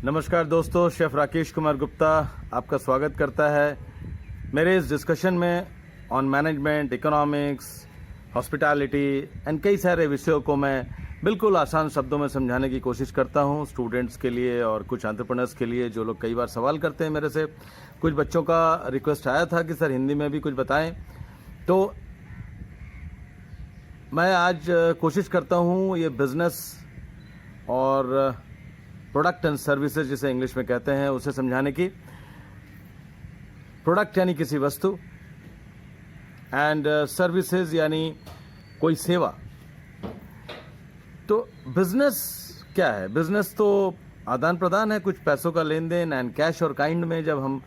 नमस्कार दोस्तों, शेफ राकेश कुमार गुप्ता आपका स्वागत करता है मेरे इस डिस्कशन में on management, economics, hospitality and कई सारे विषयों को मैं बिल्कुल आसान शब्दों में समझाने की कोशिश करता हूं स्टूडेंट्स के लिए और कुछ एंटरप्रेन्योर्स के लिए जो लोग कई बार सवाल करते हैं मेरे से। कुछ बच्चों का रिक्वेस्ट आया था कि सर हिंदी में भी कुछ बताएं, तो मैं आज कोशिश करता हूं ये बिजनेस और प्रोडक्ट एंड सर्विसेज जिसे इंग्लिश में कहते हैं उसे समझाने की। प्रोडक्ट यानी किसी वस्तु एंड सर्विसेज यानी कोई सेवा। तो बिजनेस क्या है? बिजनेस तो आदान प्रदान है, कुछ पैसों का लेन देन एंड कैश और काइंड में जब हम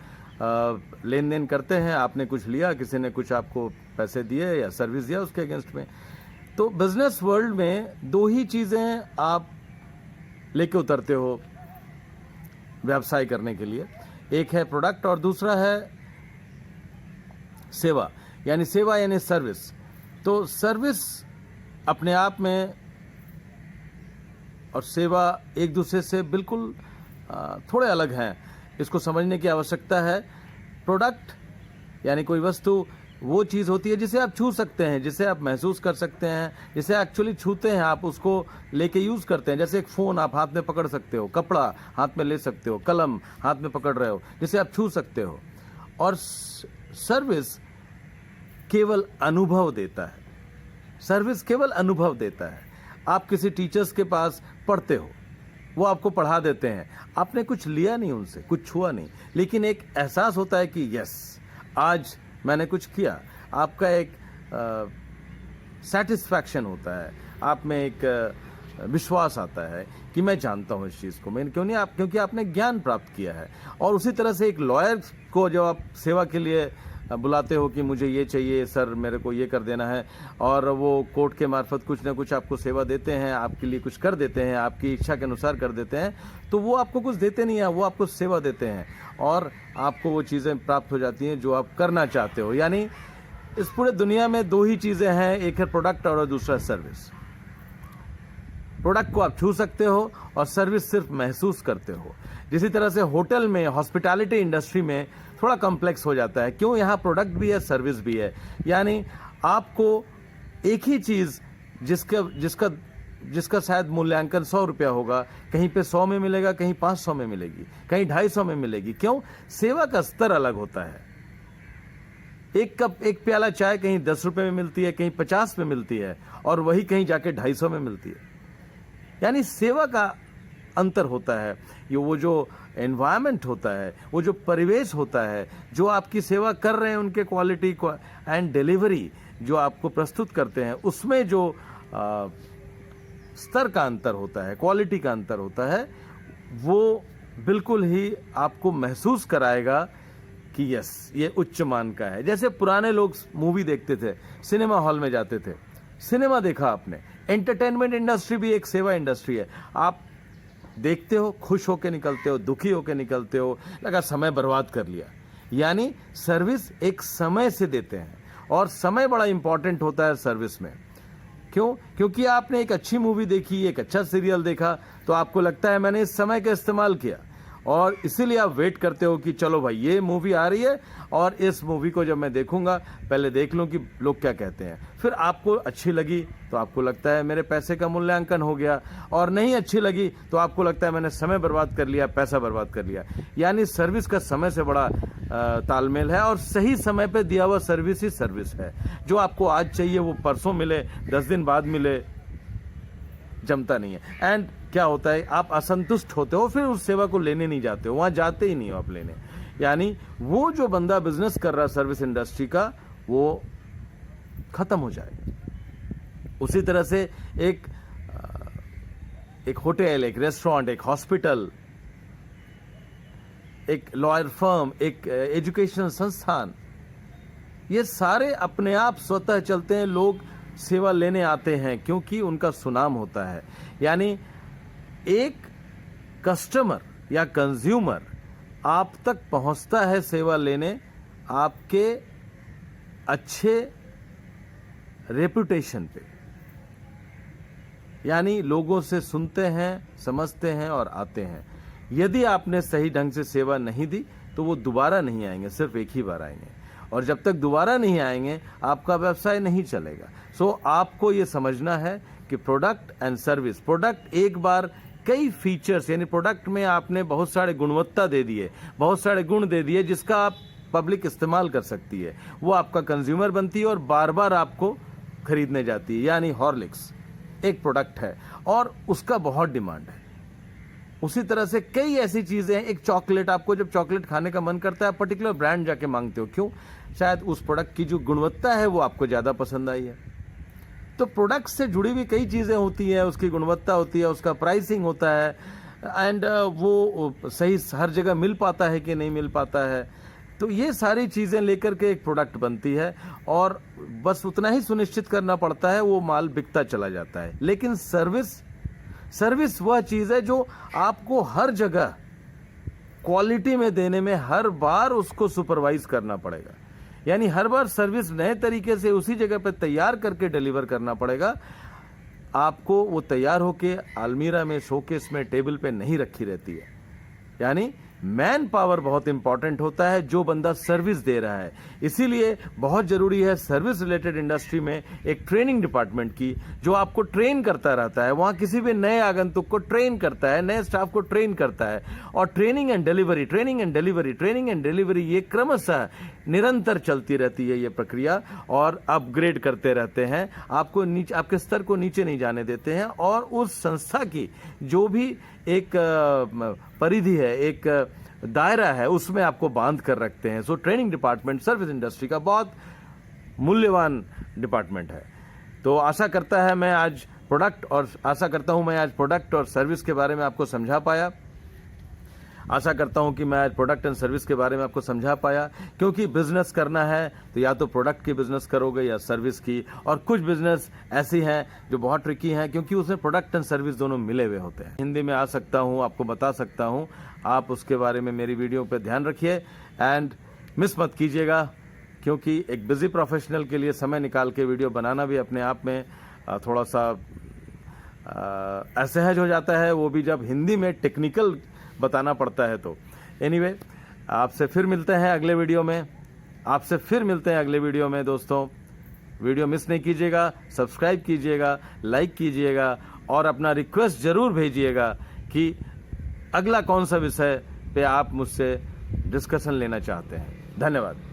लेन देन करते हैं, आपने कुछ लिया, किसी ने कुछ आपको पैसे दिए या सर्विस दिया उसके अगेंस्ट में। तो बिजनेस वर्ल्ड में दो ही चीजें आप लेके उतरते हो व्यवसाय करने के लिए, एक है प्रोडक्ट और दूसरा है सेवा यानी सर्विस। तो सर्विस अपने आप में और सेवा एक दूसरे से बिल्कुल थोड़े अलग हैं, इसको समझने की आवश्यकता है। प्रोडक्ट यानी कोई वस्तु वो चीज़ होती है जिसे आप छू सकते हैं, जिसे आप महसूस कर सकते हैं, जिसे एक्चुअली छूते हैं, आप उसको लेके यूज़ करते हैं। जैसे एक फ़ोन आप हाथ में पकड़ सकते हो, कपड़ा हाथ में ले सकते हो, कलम हाथ में पकड़ रहे हो, जिसे आप छू सकते हो। और सर्विस केवल अनुभव देता है, सर्विस केवल अनुभव देता है। आप किसी टीचर्स के पास पढ़ते हो, वो आपको पढ़ा देते हैं, आपने कुछ लिया नहीं उनसे, कुछ छुआ नहीं, लेकिन एक एहसास होता है कि यस आज मैंने कुछ किया। आपका एक सेटिस्फैक्शन होता है, आप में एक विश्वास आता है कि मैं जानता हूँ इस चीज़ को, मैं क्योंकि आपने ज्ञान प्राप्त किया है। और उसी तरह से एक लॉयर को जब आप सेवा के लिए बुलाते हो कि मुझे ये चाहिए सर, मेरे को ये कर देना है, और वो कोर्ट के मार्फत कुछ ना कुछ आपको सेवा देते हैं, आपके लिए कुछ कर देते हैं, आपकी इच्छा के अनुसार कर देते हैं, तो वो आपको कुछ देते नहीं है, वो आपको सेवा देते हैं और आपको वो चीज़ें प्राप्त हो जाती हैं जो आप करना चाहते हो। यानी इस पूरे दुनिया में दो ही चीज़ें हैं, एक है प्रोडक्ट और दूसरा सर्विस। प्रोडक्ट को आप छू सकते हो और सर्विस सिर्फ महसूस करते हो। जिसी तरह से होटल में, हॉस्पिटैलिटी इंडस्ट्री में थोड़ा कॉम्प्लेक्स हो जाता है, क्यों? यहाँ प्रोडक्ट भी है, सर्विस भी है। यानी आपको एक ही चीज़ जिसका शायद मूल्यांकन 100 रुपया होगा, कहीं पे 100 में मिलेगा, कहीं 500 में मिलेगी, कहीं 250 में मिलेगी। क्यों? सेवा का स्तर अलग होता है। एक प्याला चाय कहीं 10 रुपये में मिलती है, कहीं 50 में मिलती है, और वही कहीं जाके 250 में मिलती है। यानी सेवा का अंतर होता है। ये वो जो एनवायरनमेंट होता है, वो जो परिवेश होता है, जो आपकी सेवा कर रहे हैं, उनके क्वालिटी एंड डिलीवरी जो आपको प्रस्तुत करते हैं, उसमें जो स्तर का अंतर होता है, क्वालिटी का अंतर होता है, वो बिल्कुल ही आपको महसूस कराएगा कि यस ये उच्च मान का है। जैसे पुराने लोग मूवी देखते थे, सिनेमा हॉल में जाते थे, सिनेमा देखा आपने। एंटरटेनमेंट इंडस्ट्री भी एक सेवा इंडस्ट्री है। आप देखते हो, खुश होकर निकलते हो, दुखी होकर निकलते हो, लगा समय बर्बाद कर लिया। यानी सर्विस एक समय से देते हैं और समय बड़ा इंपॉर्टेंट होता है सर्विस में। क्यों? क्योंकि आपने एक अच्छी मूवी देखी, एक अच्छा सीरियल देखा, तो आपको लगता है मैंने इस समय का इस्तेमाल किया, और इसीलिए आप वेट करते हो कि चलो भाई ये मूवी आ रही है और इस मूवी को जब मैं देखूंगा पहले देख लूं कि लोग क्या कहते हैं। फिर आपको अच्छी लगी तो आपको लगता है मेरे पैसे का मूल्यांकन हो गया, और नहीं अच्छी लगी तो आपको लगता है मैंने समय बर्बाद कर लिया, पैसा बर्बाद कर लिया। यानी सर्विस का समय से बड़ा तालमेल है, और सही समय पे दिया हुआ सर्विस ही सर्विस है। जो आपको आज चाहिए वो परसों मिले, 10 दिन बाद मिले, जमता नहीं है। एंड क्या होता है, आप असंतुष्ट होते हो, फिर उस सेवा को लेने नहीं जाते हो, वहां जाते ही नहीं हो आप लेने। यानी वो जो बंदा बिजनेस कर रहा है सर्विस इंडस्ट्री का, वो खत्म हो जाएगा। उसी तरह से एक होटल, एक रेस्टोरेंट, एक हॉस्पिटल, एक लॉयर फर्म, एक एजुकेशनल संस्थान, ये सारे अपने आप स्वतः चलते हैं। लोग सेवा लेने आते हैं क्योंकि उनका सुनाम होता है। यानी एक कस्टमर या कंज्यूमर आप तक पहुंचता है सेवा लेने आपके अच्छे रेपुटेशन पे। यानी लोगों से सुनते हैं, समझते हैं और आते हैं। यदि आपने सही ढंग से सेवा नहीं दी तो वो दोबारा नहीं आएंगे, सिर्फ एक ही बार आएंगे, और जब तक दोबारा नहीं आएंगे आपका व्यवसाय नहीं चलेगा। सो आपको ये समझना है कि प्रोडक्ट एंड सर्विस, प्रोडक्ट एक बार कई फीचर्स, यानी प्रोडक्ट में आपने बहुत सारे गुणवत्ता दे दिए, बहुत सारे गुण दे दिए जिसका आप पब्लिक इस्तेमाल कर सकती है, वो आपका कंज्यूमर बनती है और बार बार आपको खरीदने जाती है। यानी हॉर्लिक्स एक प्रोडक्ट है और उसका बहुत डिमांड है। उसी तरह से कई ऐसी चीजें हैं, एक चॉकलेट, आपको जब चॉकलेट खाने का मन करता है पर्टिकुलर ब्रांड जाके मांगते हो, क्यों? शायद उस प्रोडक्ट की जो गुणवत्ता है वो आपको ज्यादा पसंद आई है। तो प्रोडक्ट से जुड़ी हुई कई चीजें होती है, उसकी गुणवत्ता होती है, उसका प्राइसिंग होता है, एंड वो सही हर जगह मिल पाता है कि नहीं मिल पाता है। तो ये सारी चीजें लेकर के एक प्रोडक्ट बनती है और बस उतना ही सुनिश्चित करना पड़ता है, वो माल बिकता चला जाता है। लेकिन सर्विस वह चीज है जो आपको हर जगह क्वालिटी में देने में हर बार उसको सुपरवाइज करना पड़ेगा, यानी हर बार सर्विस नए तरीके से उसी जगह पे तैयार करके डिलीवर करना पड़ेगा। आपको वो तैयार होके अलमीरा में, शोकेस में, टेबल पे नहीं रखी रहती है। यानी मैन पावर बहुत इंपॉर्टेंट होता है जो बंदा सर्विस दे रहा है। इसीलिए बहुत जरूरी है सर्विस रिलेटेड इंडस्ट्री में एक ट्रेनिंग डिपार्टमेंट की, जो आपको ट्रेन करता रहता है, वहां किसी भी नए आगंतुक को ट्रेन करता है, नए स्टाफ को ट्रेन करता है, और ट्रेनिंग एंड डिलीवरी ये क्रमशः निरंतर चलती रहती है ये प्रक्रिया, और अपग्रेड करते रहते हैं, आपको नीचे, आपके स्तर को नीचे नहीं जाने देते हैं, और उस संस्था की जो भी एक परिधि है, एक दायरा है, उसमें आपको बांध कर रखते हैं। So training department service industry का बहुत मूल्यवान डिपार्टमेंट है। तो आशा करता हूं मैं आज प्रोडक्ट और सर्विस के बारे में आपको समझा पाया। आशा करता हूं कि मैं आज प्रोडक्ट एंड सर्विस के बारे में आपको समझा पाया, क्योंकि बिजनेस करना है तो या तो प्रोडक्ट की बिजनेस करोगे या सर्विस की, और कुछ बिजनेस ऐसी हैं जो बहुत ट्रिकी हैं क्योंकि उसमें प्रोडक्ट एंड सर्विस दोनों मिले हुए होते हैं। हिंदी में आ सकता हूं, आपको बता सकता हूं, आप उसके बारे में मेरी वीडियो पर ध्यान रखिए एंड मिस मत कीजिएगा, क्योंकि एक बिजी प्रोफेशनल के लिए समय निकाल के वीडियो बनाना भी अपने आप में थोड़ा सा असहज हो जाता है, वो भी जब हिंदी में टेक्निकल बताना पड़ता है। तो एनीवे, आपसे फिर मिलते हैं अगले वीडियो में दोस्तों। वीडियो मिस नहीं कीजिएगा, सब्सक्राइब कीजिएगा, लाइक कीजिएगा, और अपना रिक्वेस्ट जरूर भेजिएगा कि अगला कौन सा विषय पे आप मुझसे डिस्कशन लेना चाहते हैं। धन्यवाद।